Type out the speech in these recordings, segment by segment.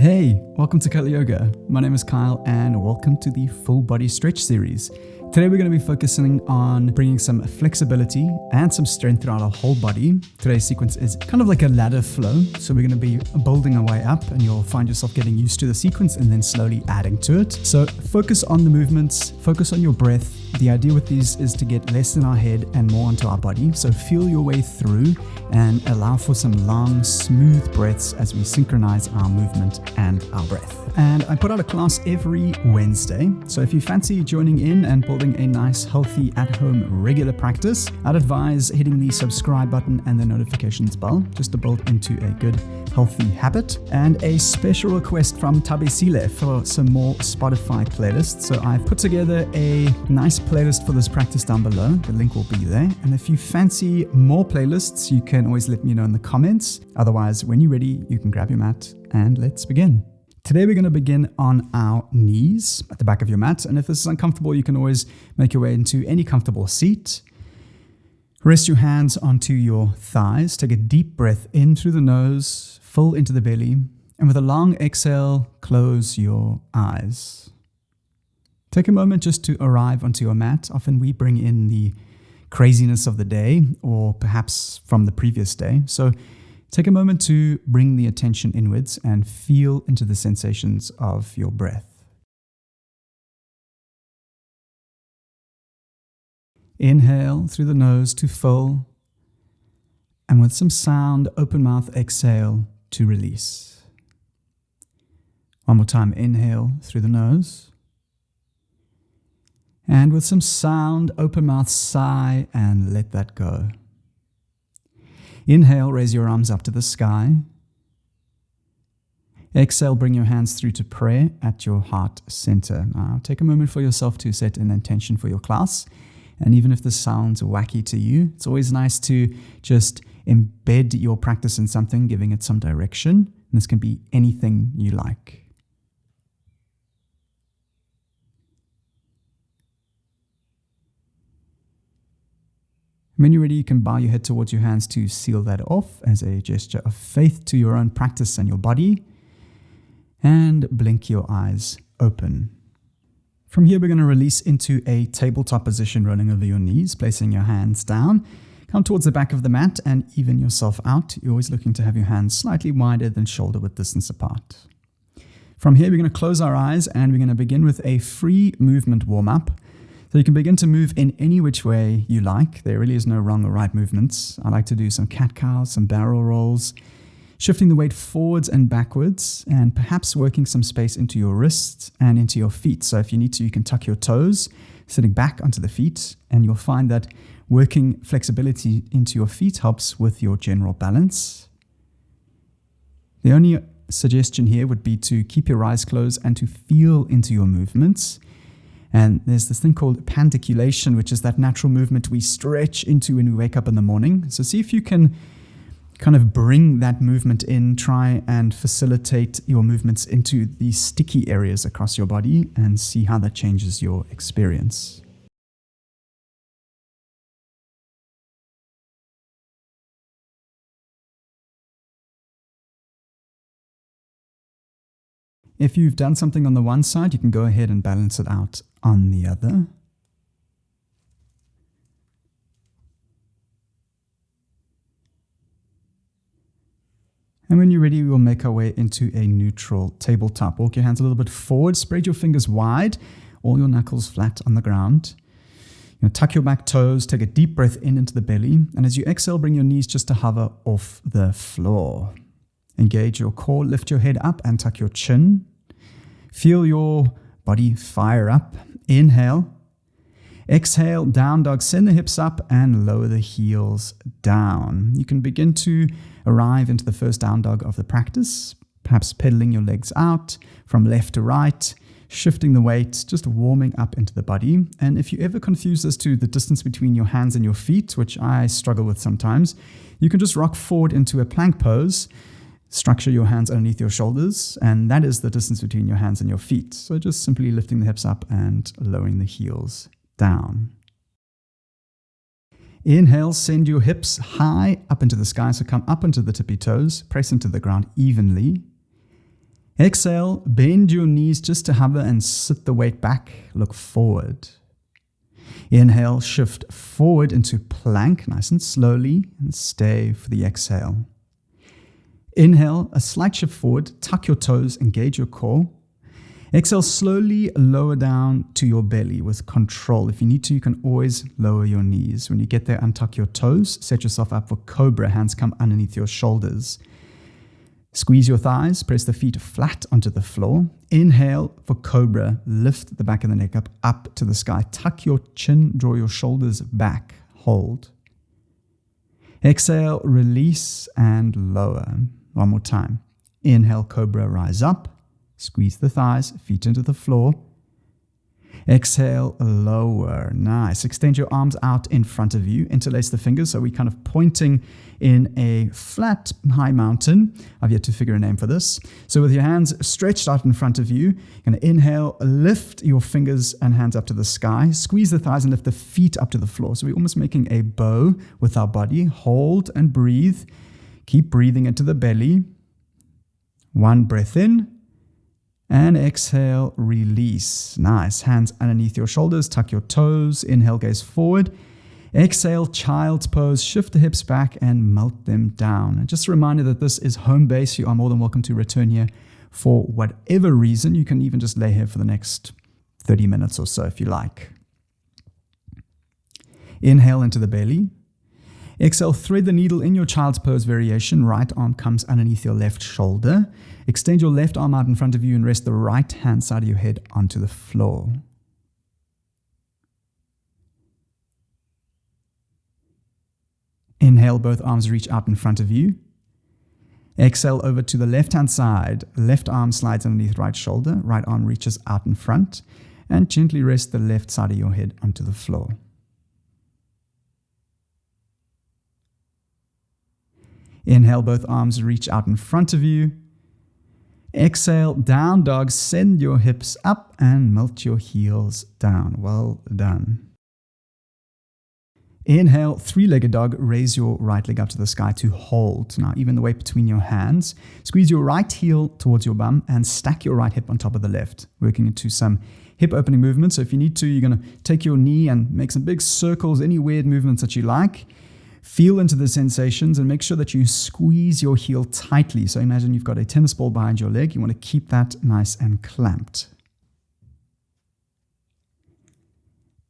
Hey, welcome to Kali Yoga. My name is Kyle and welcome to the Full Body Stretch series. Today we're going to be focusing on bringing some flexibility and some strength throughout our whole body. Today's sequence is kind of like a ladder flow. So we're going to be building our way up and you'll find yourself getting used to the sequence and then slowly adding to it. So focus on the movements, focus on your breath. The idea with these is to get less in our head and more onto our body. So feel your way through and allow for some long, smooth breaths as we synchronize our movement and our breath. And I put out a class every Wednesday. So if you fancy joining in and building a nice, healthy, at-home, regular practice, I'd advise hitting the subscribe button and the notifications bell just to build into a good, healthy habit. And a special request from Tabesile for some more Spotify playlists. So I've put together a nice playlist for this practice down below. The link will be there. And if you fancy more playlists, you can always let me know in the comments. Otherwise, when you're ready, you can grab your mat and let's begin. Today we're going to begin on our knees at the back of your mat. And if this is uncomfortable, you can always make your way into any comfortable seat. Rest your hands onto your thighs. Take a deep breath in through the nose, full into the belly. And with a long exhale, close your eyes. Take a moment just to arrive onto your mat. Often we bring in the craziness of the day or perhaps from the previous day. So take a moment to bring the attention inwards and feel into the sensations of your breath. Inhale through the nose to fill, and with some sound, open mouth exhale to release. One more time, inhale through the nose. And with some sound, open mouth sigh and let that go. Inhale, raise your arms up to the sky. Exhale, bring your hands through to prayer at your heart center. Now, take a moment for yourself to set an intention for your class. And even if this sounds wacky to you, it's always nice to just embed your practice in something, giving it some direction. And this can be anything you like. When you're ready, you can bow your head towards your hands to seal that off as a gesture of faith to your own practice and your body. And blink your eyes open. From here, we're going to release into a tabletop position, rolling over your knees, placing your hands down. Come towards the back of the mat and even yourself out. You're always looking to have your hands slightly wider than shoulder width distance apart. From here, we're going to close our eyes and we're going to begin with a free movement warm-up. So you can begin to move in any which way you like. There really is no wrong or right movements. I like to do some cat-cows, some barrel rolls, shifting the weight forwards and backwards, and perhaps working some space into your wrists and into your feet. So if you need to, you can tuck your toes, sitting back onto the feet, and you'll find that working flexibility into your feet helps with your general balance. The only suggestion here would be to keep your eyes closed and to feel into your movements. And there's this thing called pandiculation, which is that natural movement we stretch into when we wake up in the morning. So see if you can kind of bring that movement in, try and facilitate your movements into these sticky areas across your body and see how that changes your experience. If you've done something on the one side, you can go ahead and balance it out on the other. And when you're ready, we'll make our way into a neutral tabletop. Walk your hands a little bit forward, spread your fingers wide, all your knuckles flat on the ground. Tuck your back toes, take a deep breath in into the belly. And as you exhale, bring your knees just to hover off the floor. Engage your core, lift your head up and tuck your chin. Feel your body fire up. Inhale. Exhale, down dog. Send the hips up and lower the heels down. You can begin to arrive into the first down dog of the practice, perhaps pedaling your legs out from left to right, shifting the weight, just warming up into the body. And if you ever confuse this to the distance between your hands and your feet, which I struggle with sometimes, you can just rock forward into a plank pose. Structure your hands underneath your shoulders, and that is the distance between your hands and your feet. So just simply lifting the hips up and lowering the heels down. Inhale, send your hips high up into the sky. So come up into the tippy toes, press into the ground evenly. Exhale, bend your knees just to hover and sit the weight back. Look forward. Inhale, shift forward into plank, nice and slowly, and stay for the exhale. Inhale, a slight shift forward, tuck your toes, engage your core. Exhale, slowly lower down to your belly with control. If you need to, you can always lower your knees. When you get there, untuck your toes, set yourself up for cobra, hands come underneath your shoulders. Squeeze your thighs, press the feet flat onto the floor. Inhale for cobra, lift the back of the neck up to the sky. Tuck your chin, draw your shoulders back, hold. Exhale, release and lower. One more time. Inhale, cobra, rise up. Squeeze the thighs, feet into the floor. Exhale, lower. Nice. Extend your arms out in front of you. Interlace the fingers. So we're kind of pointing in a flat, high mountain. I've yet to figure a name for this. So with your hands stretched out in front of you, you're going to inhale, lift your fingers and hands up to the sky. Squeeze the thighs and lift the feet up to the floor. So we're almost making a bow with our body. Hold and breathe. Keep breathing into the belly. One breath in. And exhale, release. Nice. Hands underneath your shoulders, tuck your toes. Inhale, gaze forward. Exhale, child's pose. Shift the hips back and melt them down. And just a reminder that this is home base. You are more than welcome to return here for whatever reason. You can even just lay here for the next 30 minutes or so if you like. Inhale into the belly. Exhale, thread the needle in your child's pose variation. Right arm comes underneath your left shoulder. Extend your left arm out in front of you and rest the right hand side of your head onto the floor. Inhale, both arms reach out in front of you. Exhale over to the left hand side. Left arm slides underneath right shoulder. Right arm reaches out in front. And gently rest the left side of your head onto the floor. Inhale, both arms reach out in front of you. Exhale, down dog, send your hips up and melt your heels down. Well done. Inhale, three-legged dog, raise your right leg up to the sky to hold. Now, even the weight between your hands. Squeeze your right heel towards your bum and stack your right hip on top of the left, working into some hip opening movements. So if you need to, you're going to take your knee and make some big circles, any weird movements that you like. Feel into the sensations and make sure that you squeeze your heel tightly. So imagine you've got a tennis ball behind your leg. You want to keep that nice and clamped.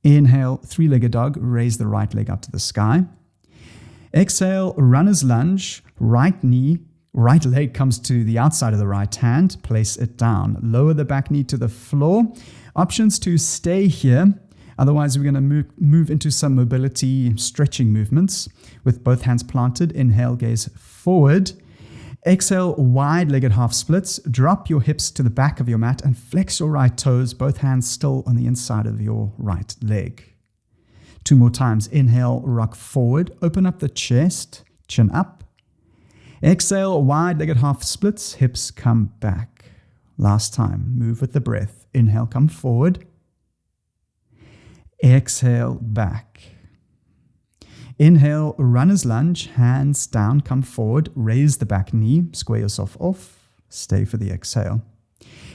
Inhale, three-legged dog. Raise the right leg up to the sky. Exhale, runner's lunge. Right leg comes to the outside of the right hand. Place it down. Lower the back knee to the floor. Options to stay here. Otherwise, we're going to move into some mobility stretching movements with both hands planted. Inhale, gaze forward. Exhale, wide-legged half splits. Drop your hips to the back of your mat and flex your right toes, both hands still on the inside of your right leg. 2 more times. Inhale, rock forward. Open up the chest, chin up. Exhale, wide-legged half splits. Hips come back. Last time. Move with the breath. Inhale, come forward. Exhale, back. Inhale, runner's lunge, hands down, come forward, raise the back knee, square yourself off, stay for the exhale.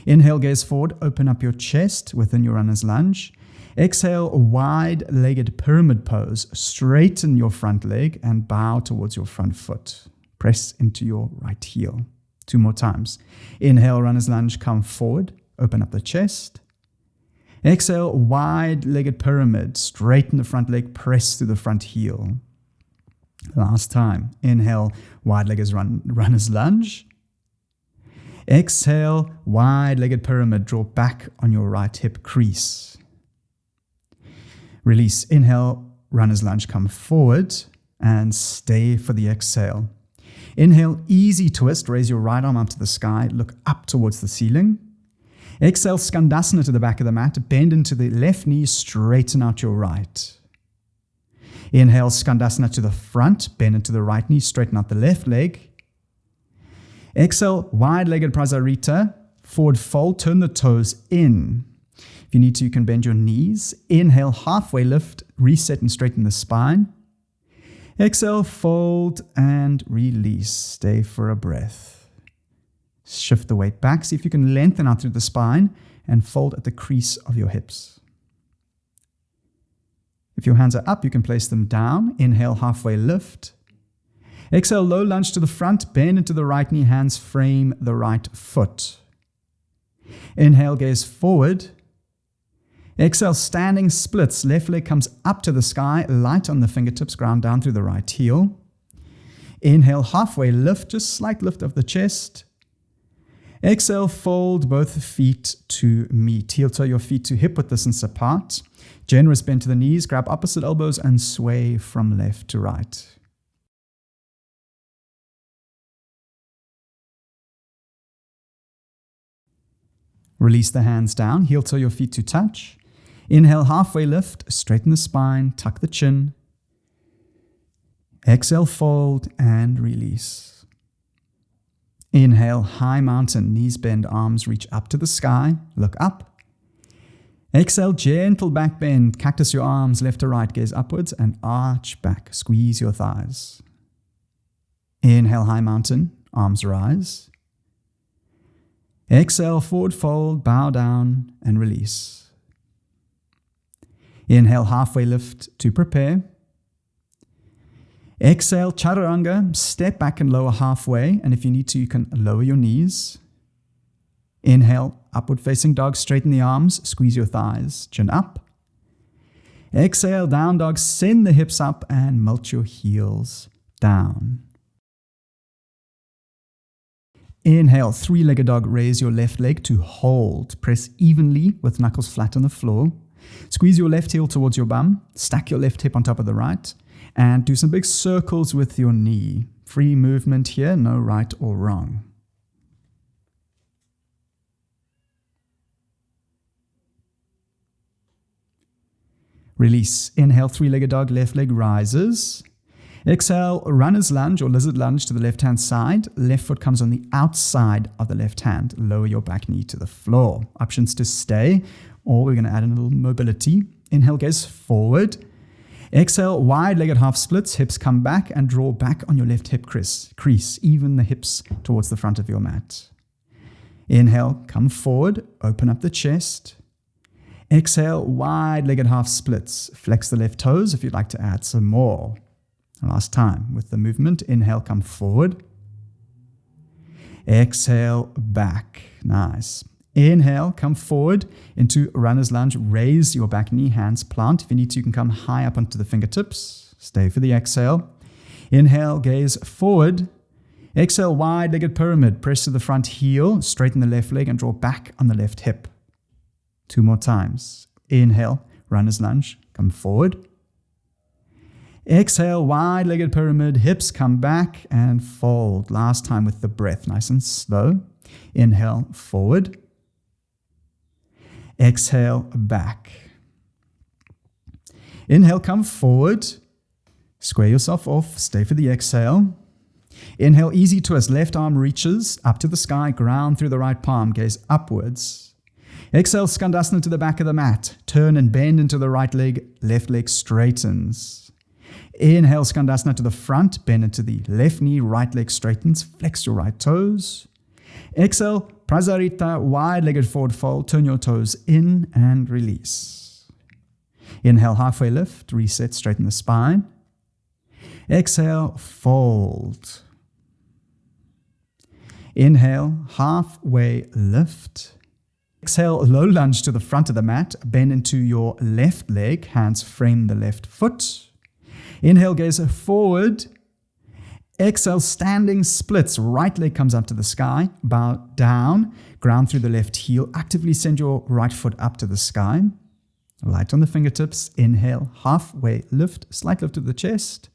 Inhale, gaze forward, open up your chest within your runner's lunge. Exhale, wide-legged pyramid pose, straighten your front leg and bow towards your front foot. Press into your right heel. 2 more times. Inhale, runner's lunge, come forward, open up the chest. Exhale, wide-legged pyramid. Straighten the front leg, press through the front heel. Last time. Inhale, wide-legged runner's lunge. Exhale, wide-legged pyramid. Draw back on your right hip crease. Release. Inhale, runner's lunge, come forward and stay for the exhale. Inhale, easy twist. Raise your right arm up to the sky. Look up towards the ceiling. Exhale, skandasana to the back of the mat. Bend into the left knee, straighten out your right. Inhale, skandasana to the front. Bend into the right knee, straighten out the left leg. Exhale, wide-legged prasarita. Forward fold, turn the toes in. If you need to, you can bend your knees. Inhale, halfway lift, reset and straighten the spine. Exhale, fold and release. Stay for a breath. Shift the weight back. See if you can lengthen out through the spine and fold at the crease of your hips. If your hands are up, you can place them down. Inhale, halfway lift. Exhale, low lunge to the front, bend into the right knee, hands frame the right foot. Inhale, gaze forward. Exhale, standing splits. Left leg comes up to the sky, light on the fingertips, ground down through the right heel. Inhale, halfway lift, just slight lift of the chest. Exhale, fold both feet to meet. Heel toe your feet to hip width distance apart. Generous bend to the knees, grab opposite elbows and sway from left to right. Release the hands down, heel toe your feet to touch. Inhale, halfway lift, straighten the spine, tuck the chin. Exhale, fold and release. Inhale, high mountain, knees bend, arms reach up to the sky, look up. Exhale, gentle back bend, cactus your arms left to right, gaze upwards and arch back, squeeze your thighs. Inhale, high mountain, arms rise. Exhale, forward fold, bow down and release. Inhale, halfway lift to prepare. Exhale, chaturanga, step back and lower halfway, and if you need to, you can lower your knees. Inhale, upward facing dog, straighten the arms, squeeze your thighs, chin up. Exhale, down dog, send the hips up and melt your heels down. Inhale, three-legged dog, raise your left leg to hold. Press evenly with knuckles flat on the floor. Squeeze your left heel towards your bum. Stack your left hip on top of the right. And do some big circles with your knee. Free movement here, no right or wrong. Release. Inhale, three-legged dog, left leg rises. Exhale, runner's lunge or lizard lunge to the left-hand side. Left foot comes on the outside of the left hand. Lower your back knee to the floor. Options to stay, or we're going to add in a little mobility. Inhale, gaze forward. Exhale, wide-legged half splits. Hips come back and draw back on your left hip crease. Even the hips towards the front of your mat. Inhale, come forward. Open up the chest. Exhale, wide-legged half splits. Flex the left toes if you'd like to add some more. Last time with the movement. Inhale, come forward. Exhale, back. Nice. Inhale, come forward into runner's lunge. Raise your back knee, hands plant. If you need to, you can come high up onto the fingertips. Stay for the exhale. Inhale, gaze forward. Exhale, wide-legged pyramid. Press to the front heel, straighten the left leg and draw back on the left hip. 2 more times. Inhale, runner's lunge. Come forward. Exhale, wide-legged pyramid, hips come back and fold. Last time with the breath, nice and slow. Inhale, forward. Exhale, back. Inhale, come forward. Square yourself off, stay for the exhale. Inhale, easy twist, left arm reaches up to the sky, ground through the right palm, gaze upwards. Exhale, skandasana to the back of the mat. Turn and bend into the right leg, left leg straightens. Inhale, skandasana to the front, bend into the left knee, right leg straightens, flex your right toes. Exhale, prasarita, wide-legged forward fold, turn your toes in and release. Inhale, halfway lift, reset, straighten the spine. Exhale, fold. Inhale, halfway lift. Exhale, low lunge to the front of the mat, bend into your left leg, hands frame the left foot. Inhale, gaze forward. Exhale, standing splits. Right leg comes up to the sky. Bow down. Ground through the left heel. Actively send your right foot up to the sky. Light on the fingertips. Inhale, halfway lift. Slight lift of the chest.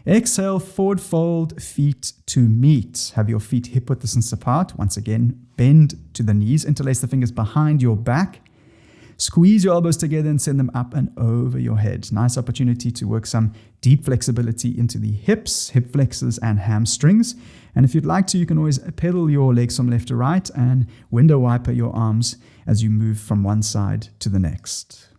Exhale, forward fold, feet to meet. Have your feet hip width distance apart. Once again, bend to the knees. Interlace the fingers behind your back. Squeeze your elbows together and send them up and over your head. Nice opportunity to work some deep flexibility into the hips, hip flexors, and hamstrings. And if you'd like to, you can always pedal your legs from left to right and window wiper your arms as you move from one side to the next.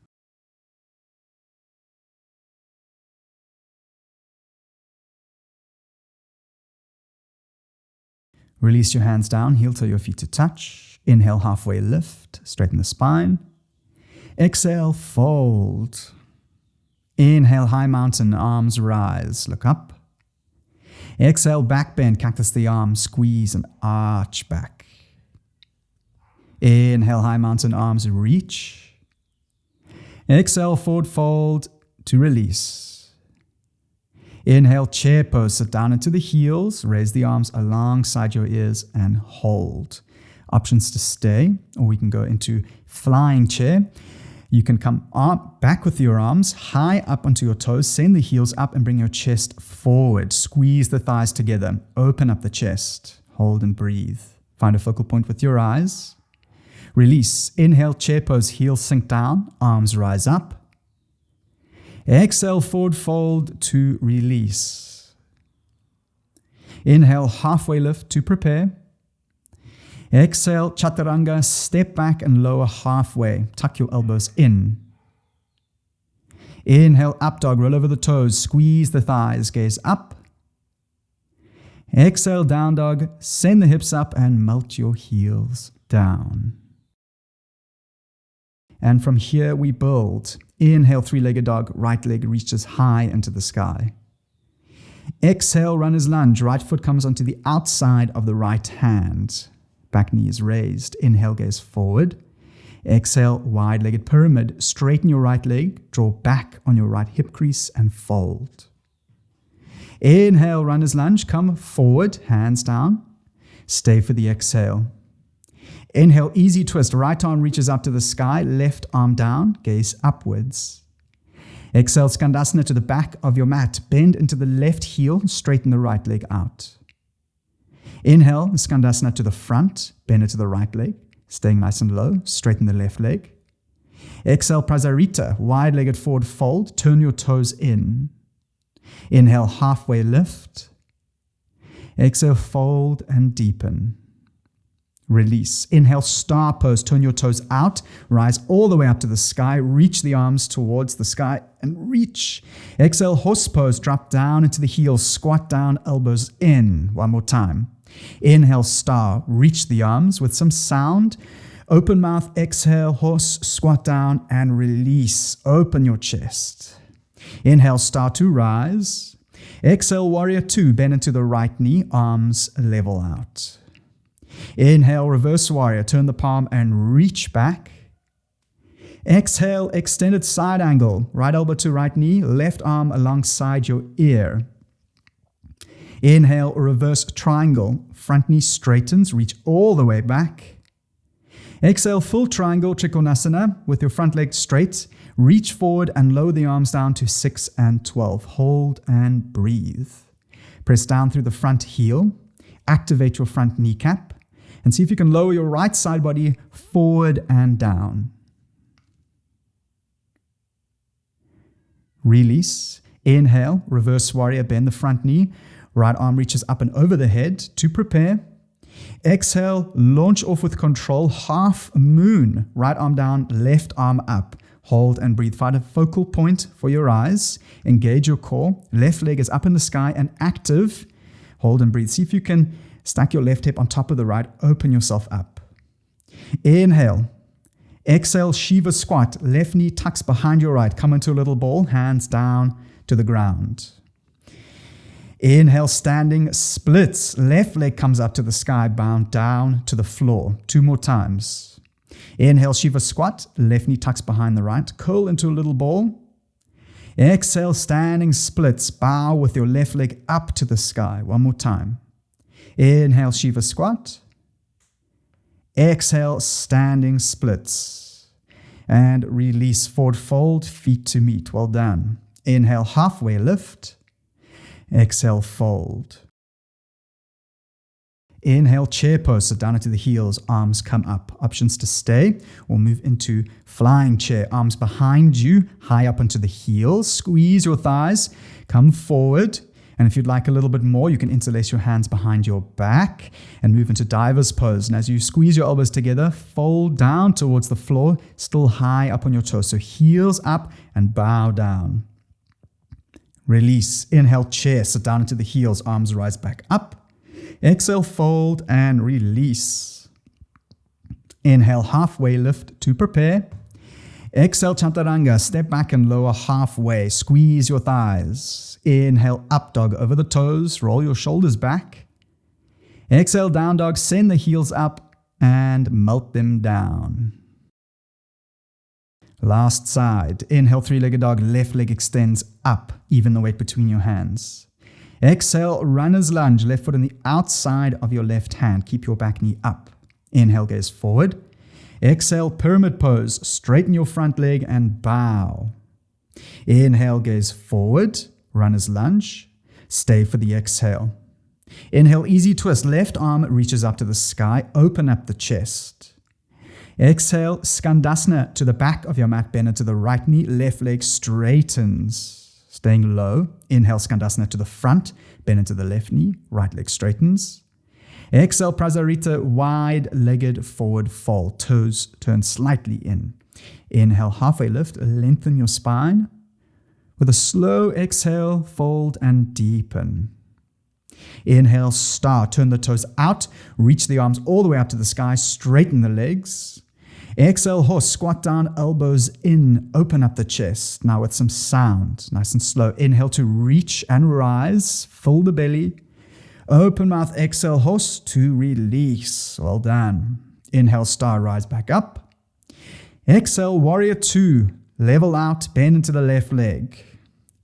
Release your hands down, heel toe your feet to touch. Inhale, halfway lift, straighten the spine. Exhale, fold. Inhale, high mountain, arms rise, look up. Exhale, back bend, cactus the arms, squeeze and arch back. Inhale, high mountain, arms reach. Exhale, forward fold to release. Inhale, chair pose, sit down into the heels, raise the arms alongside your ears and hold. Options to stay, or we can go into flying chair. You can come up, back with your arms, high up onto your toes, send the heels up and bring your chest forward. Squeeze the thighs together, open up the chest, hold and breathe. Find a focal point with your eyes. Release, inhale, chair pose, heels sink down, arms rise up. Exhale, forward fold to release. Inhale, halfway lift to prepare. Exhale, chaturanga, step back and lower halfway. Tuck your elbows in. Inhale, up dog, roll over the toes, squeeze the thighs, gaze up. Exhale, down dog, send the hips up and melt your heels down. And from here we build. Inhale, three-legged dog, right leg reaches high into the sky. Exhale, runner's lunge, right foot comes onto the outside of the right hand. Back knee is raised. Inhale, gaze forward. Exhale, wide-legged pyramid, straighten your right leg, draw back on your right hip crease and fold. Inhale, runner's lunge, come forward, hands down. Stay for the exhale. Inhale, easy twist, right arm reaches up to the sky, left arm down, gaze upwards. Exhale, skandasana to the back of your mat, bend into the left heel, straighten the right leg out. Inhale, skandasana to the front, bend it to the right leg, staying nice and low, straighten the left leg. Exhale, prasarita, wide-legged forward fold, turn your toes in. Inhale, halfway lift. Exhale, fold and deepen. Release. Inhale, star pose, turn your toes out, rise all the way up to the sky, reach the arms towards the sky and reach. Exhale, horse pose, drop down into the heels, squat down, elbows in. One more time. Inhale, star, reach the arms with some sound. Open mouth, exhale, horse, squat down and release. Open your chest. Inhale, star to rise. Exhale, warrior two, bend into the right knee, arms level out. Inhale, reverse warrior, turn the palm and reach back. Exhale, extended side angle, right elbow to right knee, left arm alongside your ear. Inhale, reverse triangle, front knee straightens, reach all the way back. Exhale, full triangle, trikonasana, with your front leg straight, reach forward and lower the arms down to 6 and 12. Hold and breathe. Press down through the front heel, activate your front kneecap, and see if you can lower your right side body forward and down. Release. Inhale, reverse warrior, bend the front knee. Right arm reaches up and over the head to prepare. Exhale, launch off with control, half moon. Right arm down, left arm up. Hold and breathe. Find a focal point for your eyes. Engage your core. Left leg is up in the sky and active. Hold and breathe. See if you can stack your left hip on top of the right. Open yourself up. Inhale. Exhale, Shiva squat. Left knee tucks behind your right. Come into a little ball. Hands down to the ground. Inhale, standing splits. Left leg comes up to the sky, bound down to the floor. 2 more times. Inhale, Shiva squat. Left knee tucks behind the right. Curl into a little ball. Exhale, standing splits. Bow with your left leg up to the sky. 1 more time. Inhale, Shiva squat. Exhale, standing splits. And release, forward fold, feet to meet. Well done. Inhale, halfway lift. Exhale, fold. Inhale, chair pose, sit down into the heels, arms come up. Options to stay or move into flying chair. Arms behind you, high up onto the heels. Squeeze your thighs, come forward. And if you'd like a little bit more, you can interlace your hands behind your back and move into diver's pose. And as you squeeze your elbows together, fold down towards the floor, still high up on your toes. So heels up and bow down. Release. Inhale, chair, sit down into the heels, arms rise back up. Exhale, fold and release. Inhale, halfway lift to prepare. Exhale, chaturanga, step back and lower halfway. Squeeze your thighs. Inhale, up dog over the toes. Roll your shoulders back. Exhale, down dog, send the heels up and melt them down. Last side. Inhale, three-legged dog, left leg extends up, even the weight between your hands. Exhale, runner's lunge, left foot on the outside of your left hand. Keep your back knee up. Inhale, gaze forward. Exhale, pyramid pose, straighten your front leg and bow. Inhale, gaze forward, runner's lunge. Stay for the exhale. Inhale, easy twist, left arm reaches up to the sky, open up the chest. Exhale, skandasana to the back of your mat, bend into the right knee, left leg straightens. Staying low, inhale, skandasana to the front, bend into the left knee, right leg straightens. Exhale, prasarita, wide-legged forward fold, toes turn slightly in. Inhale, halfway lift, lengthen your spine. With a slow exhale, fold and deepen. Inhale, star, turn the toes out, reach the arms all the way up to the sky, straighten the legs. Exhale, horse, squat down, elbows in, open up the chest. Now with some sound, nice and slow. Inhale to reach and rise, fill the belly. Open mouth, exhale, horse to release. Well done. Inhale, star, rise back up. Exhale, warrior two, level out, bend into the left leg.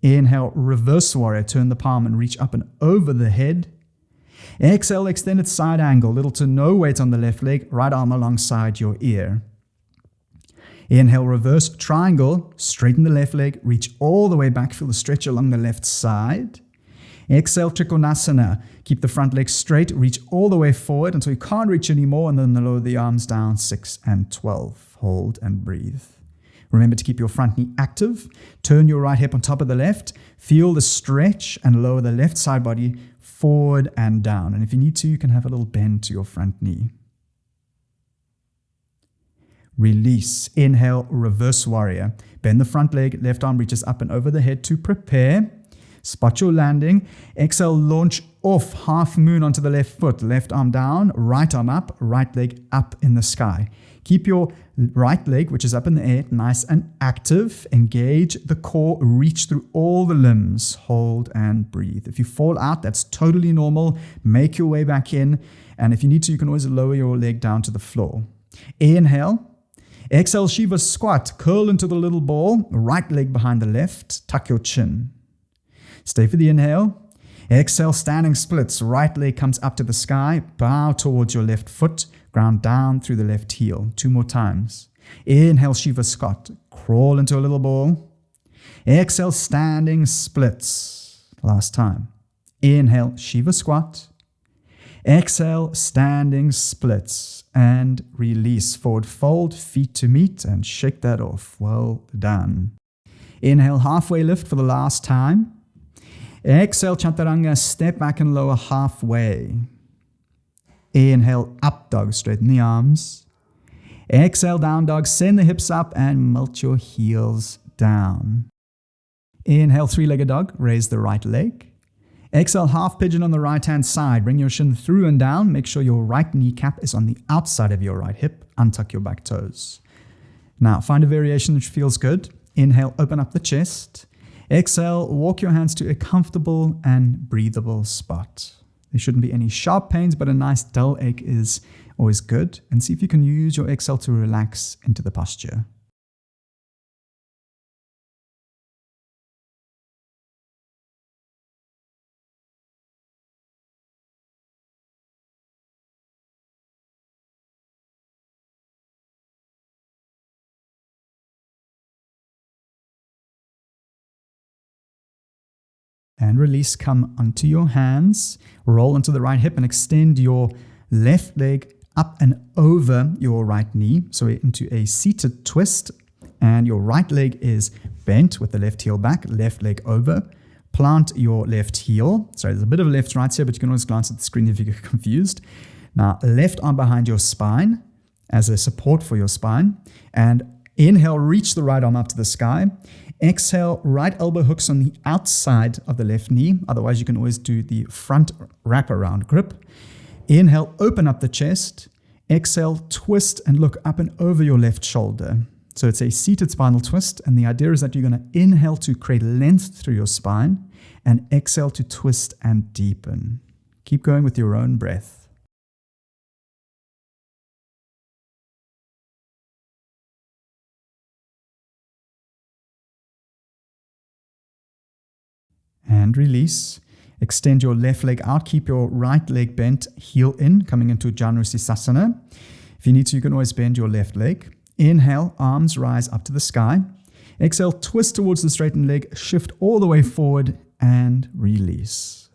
Inhale, reverse warrior, turn the palm and reach up and over the head. Exhale, extended side angle, little to no weight on the left leg, right arm alongside your ear. Inhale, reverse triangle, straighten the left leg, reach all the way back, feel the stretch along the left side. Exhale, Trikonasana. Keep the front leg straight, reach all the way forward until you can't reach anymore, and then lower the arms down, 6 and 12. Hold and breathe. Remember to keep your front knee active. Turn your right hip on top of the left. Feel the stretch and lower the left side body forward and down. And if you need to, you can have a little bend to your front knee. Release. Inhale, reverse warrior. Bend the front leg, left arm reaches up and over the head to prepare. Spot your landing. Exhale, launch off, half moon onto the left foot. Left arm down, right arm up, right leg up in the sky. Keep your right leg, which is up in the air, nice and active. Engage the core, reach through all the limbs. Hold and breathe. If you fall out, that's totally normal. Make your way back in. And if you need to, you can always lower your leg down to the floor. Inhale. Exhale, Shiva squat. Curl into the little ball. Right leg behind the left. Tuck your chin. Stay for the inhale. Exhale, standing splits. Right leg comes up to the sky. Bow towards your left foot. Ground down through the left heel. 2 more times. Inhale, Shiva squat. Crawl into a little ball. Exhale, standing splits. Last time. Inhale, Shiva squat. Exhale, standing splits. And release. Forward fold, feet to meet, and shake that off. Well done. Inhale, halfway lift for the last time. Exhale, chaturanga, step back and lower halfway. Inhale, up dog, straighten the arms. Exhale, down dog, send the hips up and melt your heels down. Inhale, three-legged dog, raise the right leg. Exhale, half pigeon on the right-hand side. Bring your shin through and down. Make sure your right kneecap is on the outside of your right hip. Untuck your back toes. Now, find a variation which feels good. Inhale, open up the chest. Exhale, walk your hands to a comfortable and breathable spot. There shouldn't be any sharp pains, but a nice dull ache is always good. And see if you can use your exhale to relax into the posture. And release, come onto your hands, roll onto the right hip and extend your left leg up and over your right knee. So into a seated twist, and your right leg is bent with the left heel back, left leg over. Plant your left heel. Sorry, there's a bit of left right here, but you can always glance at the screen if you get confused. Now, left arm behind your spine as a support for your spine, and Inhale, reach the right arm up to the sky. Exhale, right elbow hooks on the outside of the left knee. Otherwise, you can always do the front wraparound grip. Inhale, open up the chest. Exhale, twist and look up and over your left shoulder. So it's a seated spinal twist, and the idea is that you're going to inhale to create length through your spine and exhale to twist and deepen. Keep going with your own breath. And release. Extend your left leg out. Keep your right leg bent, heel in, coming into Janusisasana. If you need to, you can always bend your left leg. Inhale, arms rise up to the sky. Exhale, twist towards the straightened leg, shift all the way forward and release.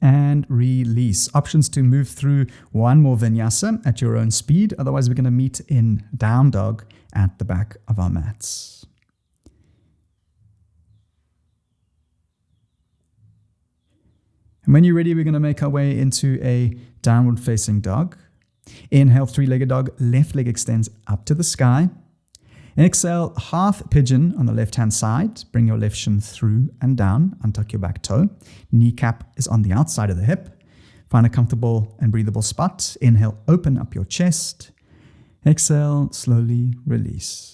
And release. Options to move through one more vinyasa at your own speed. Otherwise, we're going to meet in down dog at the back of our mats. And when you're ready, we're going to make our way into a downward facing dog. Inhale, three-legged dog. Left leg extends up to the sky. Exhale, half pigeon on the left-hand side. Bring your left shin through and down. Untuck your back toe. Kneecap is on the outside of the hip. Find a comfortable and breathable spot. Inhale, open up your chest. Exhale, slowly release.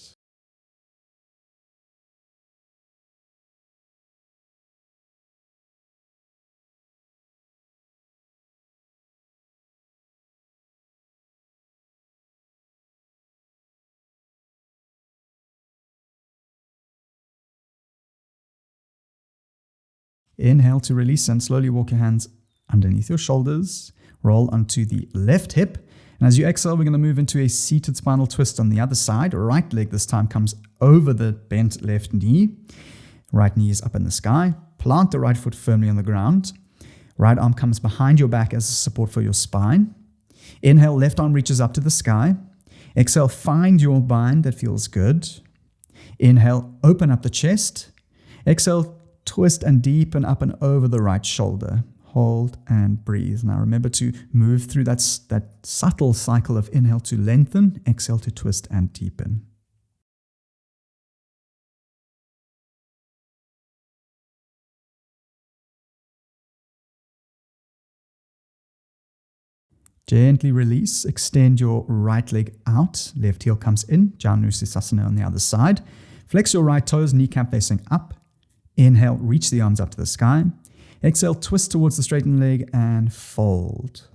Inhale to release and slowly walk your hands underneath your shoulders. Roll onto the left hip. And as you exhale, we're going to move into a seated spinal twist on the other side. Right leg this time comes over the bent left knee. Right knee is up in the sky. Plant the right foot firmly on the ground. Right arm comes behind your back as support for your spine. Inhale, left arm reaches up to the sky. Exhale, find your bind that feels good. Inhale, open up the chest. Exhale, twist and deepen up and over the right shoulder. Hold and breathe. Now remember to move through that subtle cycle of inhale to lengthen, exhale to twist and deepen. Gently release. Extend your right leg out. Left heel comes in. Janusisasana on the other side. Flex your right toes, kneecap facing up. Inhale, reach the arms up to the sky. Exhale, twist towards the straightened leg and fold.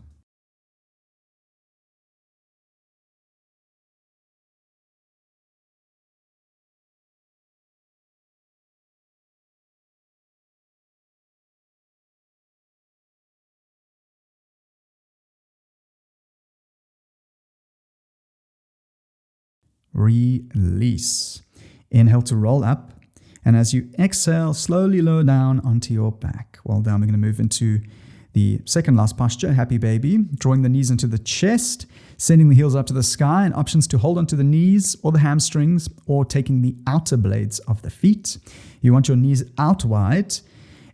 Release. Inhale to roll up. And as you exhale, slowly lower down onto your back. Well done. We're going to move into the second last posture, happy baby. Drawing the knees into the chest, sending the heels up to the sky, and options to hold onto the knees or the hamstrings or taking the outer blades of the feet. You want your knees out wide.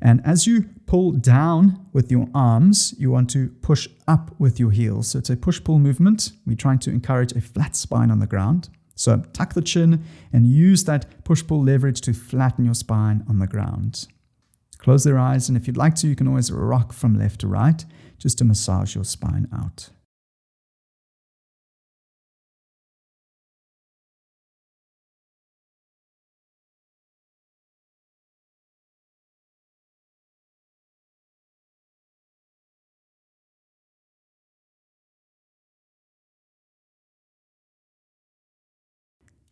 And as you pull down with your arms, you want to push up with your heels. So it's a push-pull movement. We're trying to encourage a flat spine on the ground. So tuck the chin and use that push-pull leverage to flatten your spine on the ground. Close their eyes, and if you'd like to, you can always rock from left to right just to massage your spine out.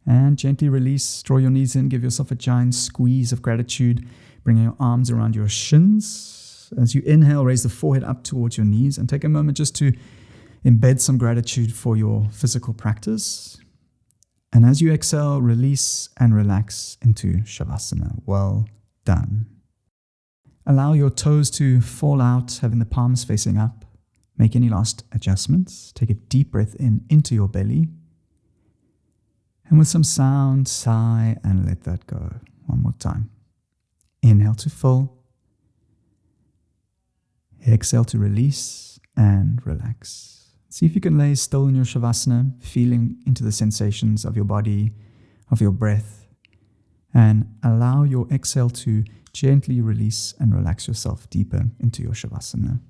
And gently release, draw your knees in, give yourself a giant squeeze of gratitude, bringing your arms around your shins. As you inhale, raise the forehead up towards your knees and take a moment just to embed some gratitude for your physical practice. And as you exhale, release and relax into Shavasana. Well done. Allow your toes to fall out, having the palms facing up. make any last adjustments. Take a deep breath in into your belly. And with some sound, sigh and let that go. One more time. Inhale to fill. Exhale to release and relax. See if you can lay still in your Shavasana, feeling into the sensations of your body, of your breath, and allow your exhale to gently release and relax yourself deeper into your Shavasana.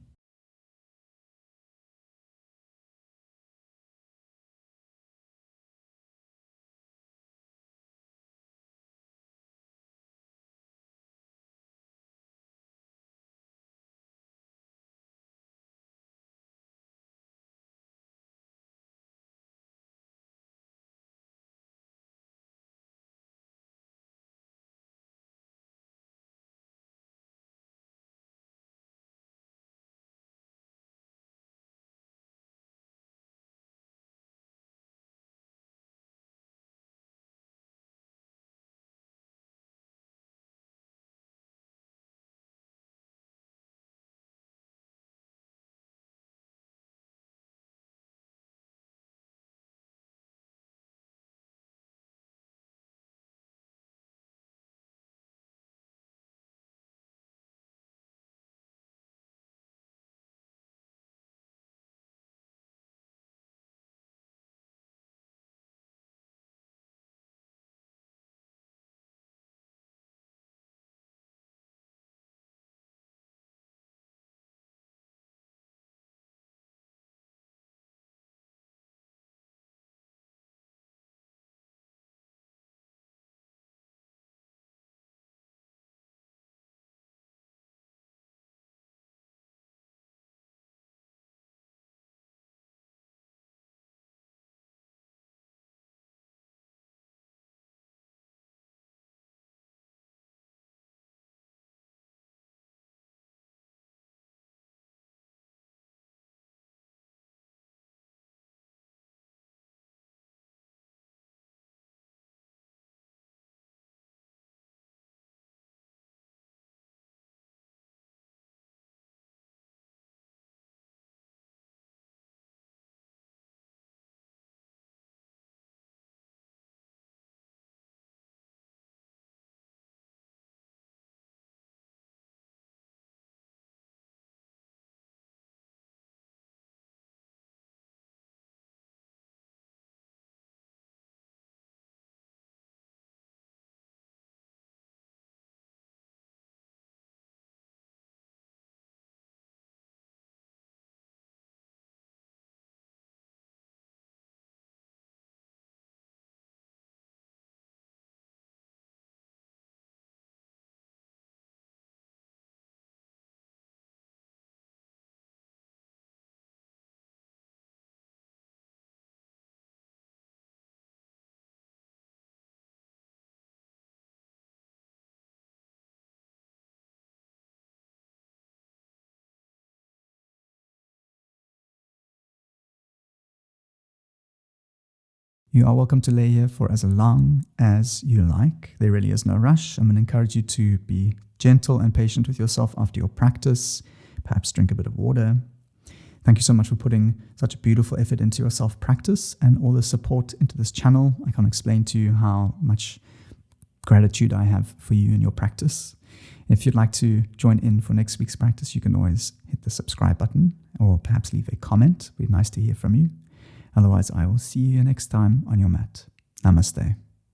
You are welcome to lay here for as long as you like. There really is no rush. I'm going to encourage you to be gentle and patient with yourself after your practice. Perhaps drink a bit of water. Thank you so much for putting such a beautiful effort into your self-practice and all the support into this channel. I can't explain to you how much gratitude I have for you and your practice. If you'd like to join in for next week's practice, you can always hit the subscribe button or perhaps leave a comment. It'd be nice to hear from you. Otherwise, I will see you next time on your mat. Namaste.